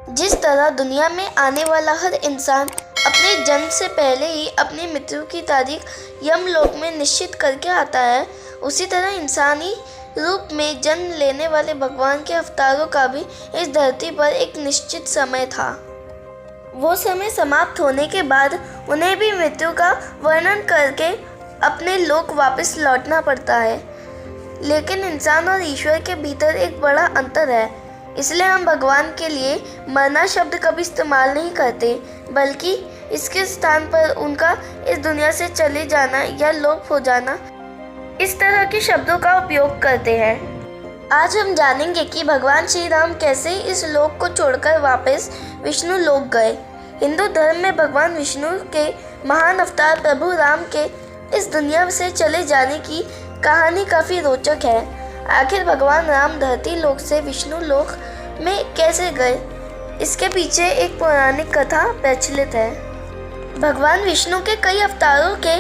जिस तरह दुनिया में आने वाला हर इंसान अपने जन्म से पहले ही अपनी मृत्यु की तारीख यमलोक में निश्चित करके आता है, उसी तरह इंसानी रूप में जन्म लेने वाले भगवान के अवतारों का भी इस धरती पर एक निश्चित समय था। वो समय समाप्त होने के बाद उन्हें भी मृत्यु का वर्णन करके अपने लोक वापस लौटना पड़ता है। लेकिन इंसान और ईश्वर के भीतर एक बड़ा अंतर है, इसलिए हम भगवान के लिए मरना शब्द कभी इस्तेमाल नहीं करते, बल्कि इसके स्थान पर उनका इस दुनिया से चले जाना या लोप हो जाना, इस तरह के शब्दों का उपयोग करते हैं। आज हम जानेंगे कि भगवान श्री राम कैसे इस लोक को छोड़कर वापस विष्णु लोक गए। हिंदू धर्म में भगवान विष्णु के महान अवतार प्रभु राम के इस दुनिया से चले जाने की कहानी काफ़ी रोचक है। आखिर भगवान राम धरती लोक से विष्णु लोक में कैसे गए, इसके पीछे एक पौराणिक कथा प्रचलित है। भगवान विष्णु के कई अवतारों के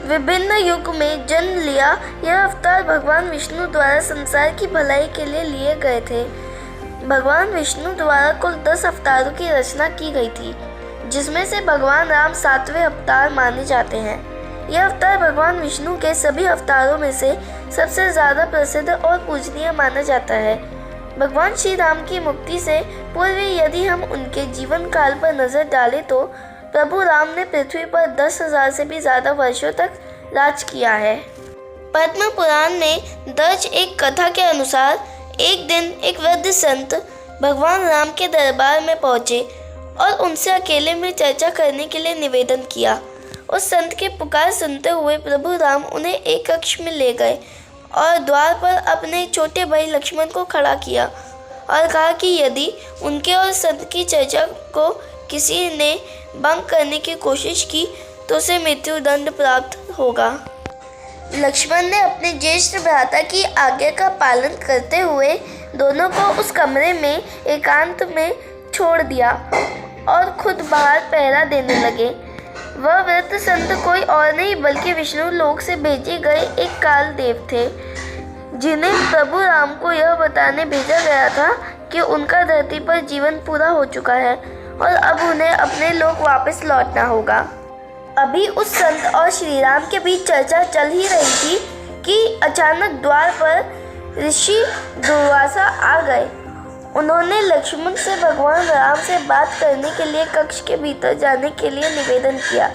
विभिन्न युग में जन्म लिया यह अवतार भगवान विष्णु द्वारा संसार की भलाई के लिए लिए गए थे। भगवान विष्णु द्वारा कुल 10 अवतारों की रचना की गई थी, जिसमें से भगवान राम 7वें अवतार माने जाते हैं। यह अवतार भगवान विष्णु के सभी अवतारों में से सबसे ज़्यादा प्रसिद्ध और पूजनीय माना जाता है। भगवान श्री राम की मुक्ति से पूर्व यदि हम उनके जीवन काल पर नज़र डालें तो प्रभु राम ने पृथ्वी पर 10,000 से भी ज़्यादा वर्षों तक राज किया है। पद्म पुराण में दर्ज एक कथा के अनुसार एक दिन एक वृद्ध संत भगवान राम के दरबार में पहुँचे और उनसे अकेले में चर्चा करने के लिए निवेदन किया। उस संत के पुकार सुनते हुए प्रभु राम उन्हें एक कक्ष में ले गए और द्वार पर अपने छोटे भाई लक्ष्मण को खड़ा किया और कहा कि यदि उनके और संत की चर्चा को किसी ने भंग करने की कोशिश की तो उसे मृत्यु दंड प्राप्त होगा। लक्ष्मण ने अपने ज्येष्ठ भ्राता की आज्ञा का पालन करते हुए दोनों को उस कमरे में एकांत में छोड़ दिया और खुद बाहर पहरा देने लगे। वह वृद्ध संत कोई और नहीं बल्कि विष्णु लोक से भेजे गए एक काल देव थे, जिन्हें प्रभु राम को यह बताने भेजा गया था कि उनका धरती पर जीवन पूरा हो चुका है और अब उन्हें अपने लोक वापस लौटना होगा। अभी उस संत और श्री राम के बीच चर्चा चल ही रही थी कि अचानक द्वार पर ऋषि दुर्वासा आ गए। उन्होंने लक्ष्मण से भगवान राम से बात करने के लिए कक्ष के भीतर जाने के लिए निवेदन किया,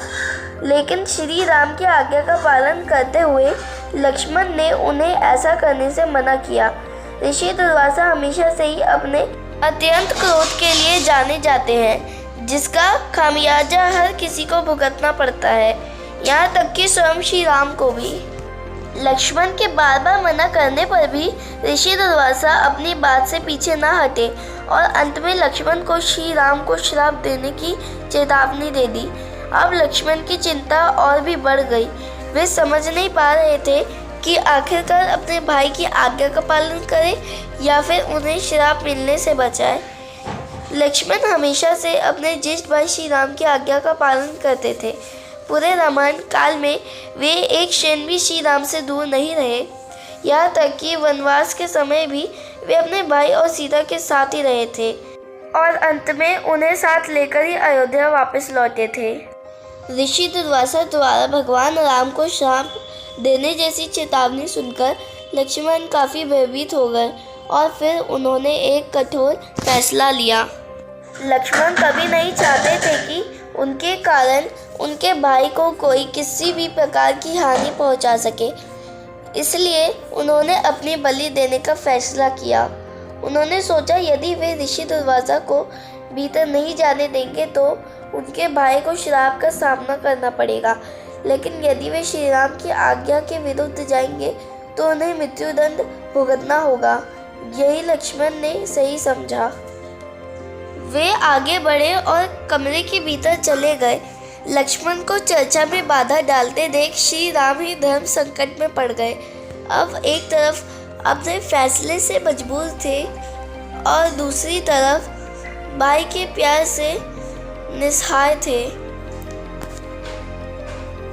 लेकिन श्री राम की आज्ञा का पालन करते हुए लक्ष्मण ने उन्हें ऐसा करने से मना किया। ऋषि दुर्वासा हमेशा से ही अपने अत्यंत क्रोध के लिए जाने जाते हैं, जिसका खामियाजा हर किसी को भुगतना पड़ता है, यहाँ तक कि स्वयं श्री राम को भी। लक्ष्मण के बार बार मना करने पर भी ऋषि दुर्वासा अपनी बात से पीछे न हटे और अंत में लक्ष्मण को श्री राम को श्राप देने की चेतावनी दे दी। अब लक्ष्मण की चिंता और भी बढ़ गई। वे समझ नहीं पा रहे थे कि आखिरकार अपने भाई की आज्ञा का पालन करें या फिर उन्हें श्राप मिलने से बचाए। लक्ष्मण हमेशा से अपने ज्येष्ठ भाई श्री राम की आज्ञा का पालन करते थे। पूरे रामायण काल में वे एक क्षण भी श्री राम से दूर नहीं रहे, यहाँ तक कि वनवास के समय भी वे अपने भाई और सीता के साथ ही रहे थे और अंत में उन्हें साथ लेकर ही अयोध्या वापस लौटे थे। ऋषि दुर्वासा द्वारा भगवान राम को श्राप देने जैसी चेतावनी सुनकर लक्ष्मण काफ़ी भयभीत हो गए और फिर उन्होंने एक कठोर फैसला लिया। लक्ष्मण कभी नहीं चाहते थे कि उनके कारण उनके भाई को कोई किसी भी प्रकार की हानि पहुंचा सके, इसलिए उन्होंने अपनी बलि देने का फैसला किया। उन्होंने सोचा यदि वे ऋषि दुर्वासा को भीतर नहीं जाने देंगे तो उनके भाई को श्राप का सामना करना पड़ेगा, लेकिन यदि वे श्री राम की आज्ञा के विरुद्ध जाएंगे तो उन्हें मृत्युदंड भुगतना होगा। यही लक्ष्मण ने सही समझा। वे आगे बढ़े और कमरे के भीतर चले गए। लक्ष्मण को चर्चा में बाधा डालते देख श्री राम ही धर्म संकट में पड़ गए। अब एक तरफ अपने फैसले से मजबूर थे और दूसरी तरफ भाई के प्यार से निस्सहाय थे।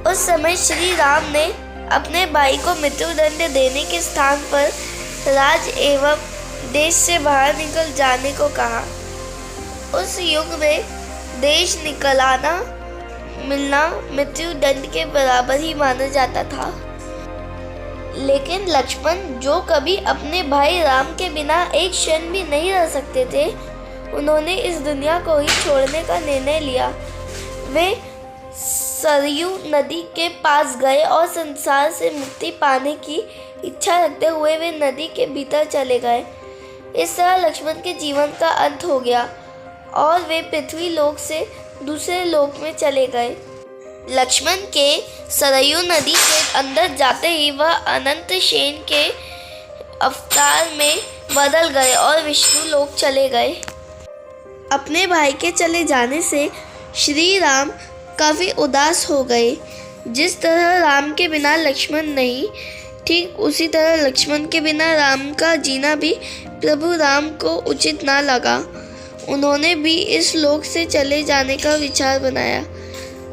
उस समय श्री राम ने अपने भाई को मृत्युदंड देने के स्थान पर राज एवं देश से बाहर निकल जाने को कहा उस युग में देश निकलाना मिलना मृत्यु दंड के बराबर ही माना जाता था। लेकिन लक्ष्मण, जो कभी अपने भाई राम के बिना एक क्षण भी नहीं रह सकते थे, उन्होंने इस दुनिया को ही छोड़ने का निर्णय लिया। वे सरयू नदी के पास गए और संसार से मुक्ति पाने की इच्छा रखते हुए वे नदी के भीतर चले गए। इस तरह लक्ष्मण के जीवन का अंत हो गया और वे पृथ्वी लोक से दूसरे लोक में चले गए। लक्ष्मण के सरयू नदी के अंदर जाते ही वह अनंत सेन के अवतार में बदल गए और विष्णु लोक चले गए। अपने भाई के चले जाने से श्री राम काफ़ी उदास हो गए। जिस तरह राम के बिना लक्ष्मण नहीं, ठीक उसी तरह लक्ष्मण के बिना राम का जीना भी प्रभु राम को उचित ना लगा। उन्होंने भी इस लोक से चले जाने का विचार बनाया।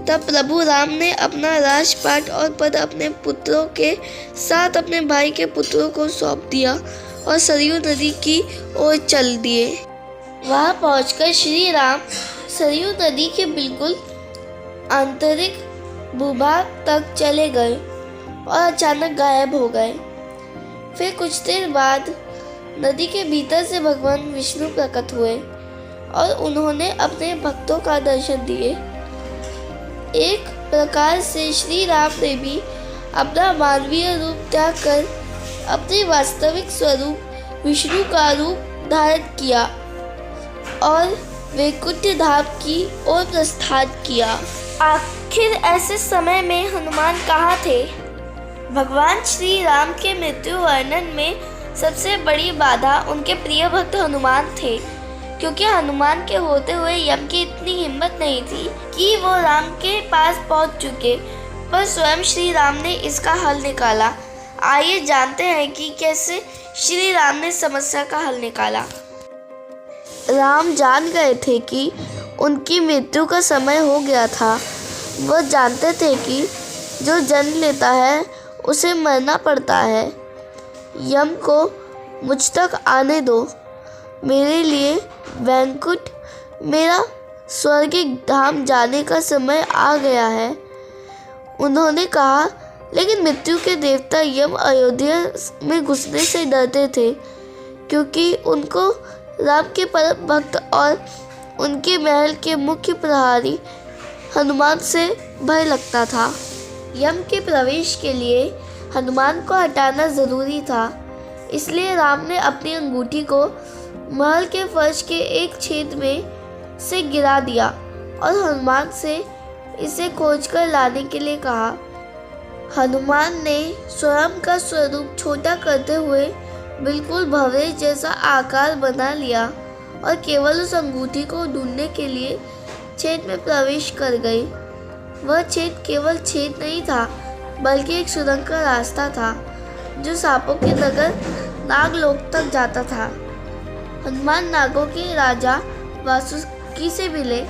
तब प्रभु राम ने अपना राजपाट और पद अपने पुत्रों के साथ अपने भाई के पुत्रों को सौंप दिया और सरयू नदी की ओर चल दिए। वहां पहुंचकर श्री राम सरयू नदी के बिल्कुल आंतरिक भूभाग तक चले गए और अचानक गायब हो गए। फिर कुछ देर बाद नदी के भीतर से भगवान विष्णु प्रकट हुए और उन्होंने अपने भक्तों का दर्शन दिए। एक प्रकार से श्री राम ने भी अपना मानवीय रूप त्याग कर अपने वास्तविक स्वरूप विष्णु का रूप धारण किया और वैकुंठ धाम की ओर प्रस्थान किया। आखिर ऐसे समय में हनुमान कहाँ थे? भगवान श्री राम के मृत्यु वर्णन में सबसे बड़ी बाधा उनके प्रिय भक्त हनुमान थे, क्योंकि हनुमान के होते हुए यम की इतनी हिम्मत नहीं थी कि वो राम के पास पहुंच चुके, पर स्वयं श्री राम ने इसका हल निकाला। आइए जानते हैं कि कैसे श्री राम ने समस्या का हल निकाला। राम जान गए थे कि उनकी मृत्यु का समय हो गया था। वह जानते थे कि जो जन्म लेता है उसे मरना पड़ता है। यम को मुझ तक आने दो। मेरे लिए वैकुंठ, मेरा स्वर्गिक धाम जाने का समय आ गया है। उन्होंने कहा, लेकिन मृत्यु के देवता यम अयोध्या में घुसने से डरते थे, क्योंकि उनको राम के परम भक्त और उनके महल के मुख्य प्रहरी हनुमान से भय लगता था। यम के प्रवेश के लिए हनुमान को हटाना ज़रूरी था, इसलिए राम ने अपनी अंगूठी को महल के फर्श के एक छेद में से गिरा दिया और हनुमान से इसे खोजकर लाने के लिए कहा। हनुमान ने स्वयं का स्वरूप छोटा करते हुए बिल्कुल भंवरे जैसा आकार बना लिया और केवल उस अंगूठी को ढूंढने के लिए छेद में प्रवेश कर गए। वह छेद केवल छेद नहीं था, बल्कि एक सुरंग का रास्ता था जो सांपों के नगर नागलोक तक जाता था। हनुमान नागों के राजा वासुकी से मिले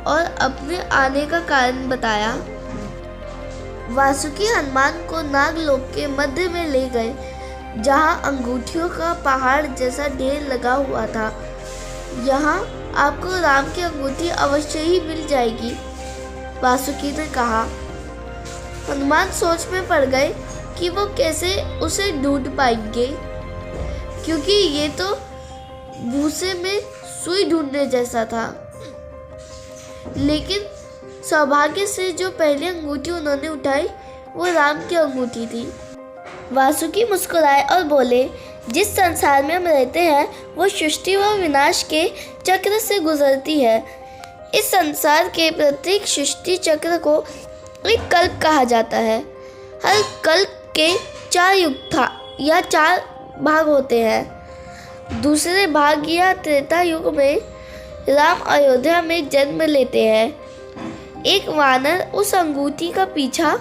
और अपने आने का कारण बताया। वासुकी हनुमान को नागलोक के मध्य में ले गए, जहां अंगूठियों का पहाड़ जैसा ढेर लगा हुआ था। यहाँ आपको राम की अंगूठी अवश्य ही मिल जाएगी, वासुकी ने कहा। हनुमान सोच में पड़ गए कि वो कैसे उसे ढूंढ पाएंगे, क्योंकि ये तो भूसे में सुई ढूंढने जैसा था। लेकिन सौभाग्य से जो पहली अंगूठी उन्होंने उठाई वो राम की अंगूठी थी। वासुकी मुस्कुराए और बोले, जिस संसार में हम रहते हैं वो सृष्टि व विनाश के चक्र से गुजरती है। इस संसार के प्रत्येक सृष्टि चक्र को एक कल्प कहा जाता है। हर कल्प के 4 युग या 4 भाग होते हैं। दूसरे भाग या त्रेता युग में राम अयोध्या में जन्म लेते हैं। एक वानर उस अंगूठी का पीछा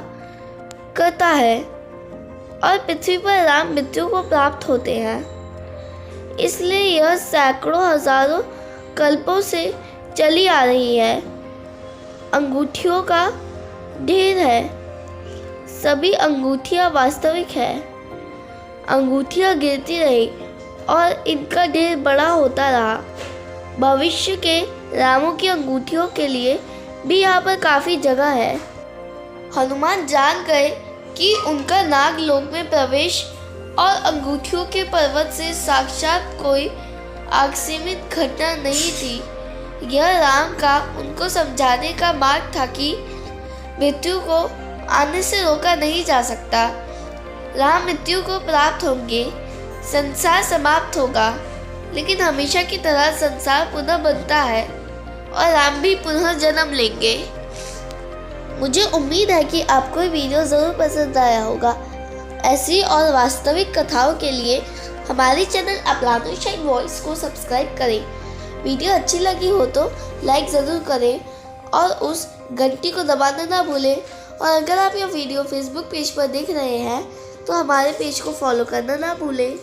करता है और पृथ्वी पर राम मृत्यु को प्राप्त होते हैं। इसलिए यह सैकड़ों हजारों कल्पों से चली आ रही है। अंगूठियों का ढेर है। सभी अंगूठियां वास्तविक है। अंगूठियां गिरती रही और इनका ढेर बड़ा होता रहा। भविष्य के रामों की अंगूठियों के लिए भी यहाँ पर काफ़ी जगह है। हनुमान जान गए कि उनका नागलोक में प्रवेश और अंगूठियों के पर्वत से साक्षात कोई आकस्मिक घटना नहीं थी। यह राम का उनको समझाने का मार्ग था कि मृत्यु को आने से रोका नहीं जा सकता। राम मृत्यु को प्राप्त होंगे, संसार समाप्त होगा, लेकिन हमेशा की तरह संसार पुनः बनता है और राम भी पुनः जन्म लेंगे। मुझे उम्मीद है कि आपको ये वीडियो ज़रूर पसंद आया होगा। ऐसी और वास्तविक कथाओं के लिए हमारे चैनल अपराधो शाइन वॉइस को सब्सक्राइब करें। वीडियो अच्छी लगी हो तो लाइक ज़रूर करें और उस घंटी को दबाना ना भूलें। और अगर आप यह वीडियो फेसबुक पेज पर देख रहे हैं तो हमारे पेज को फॉलो करना ना भूलें।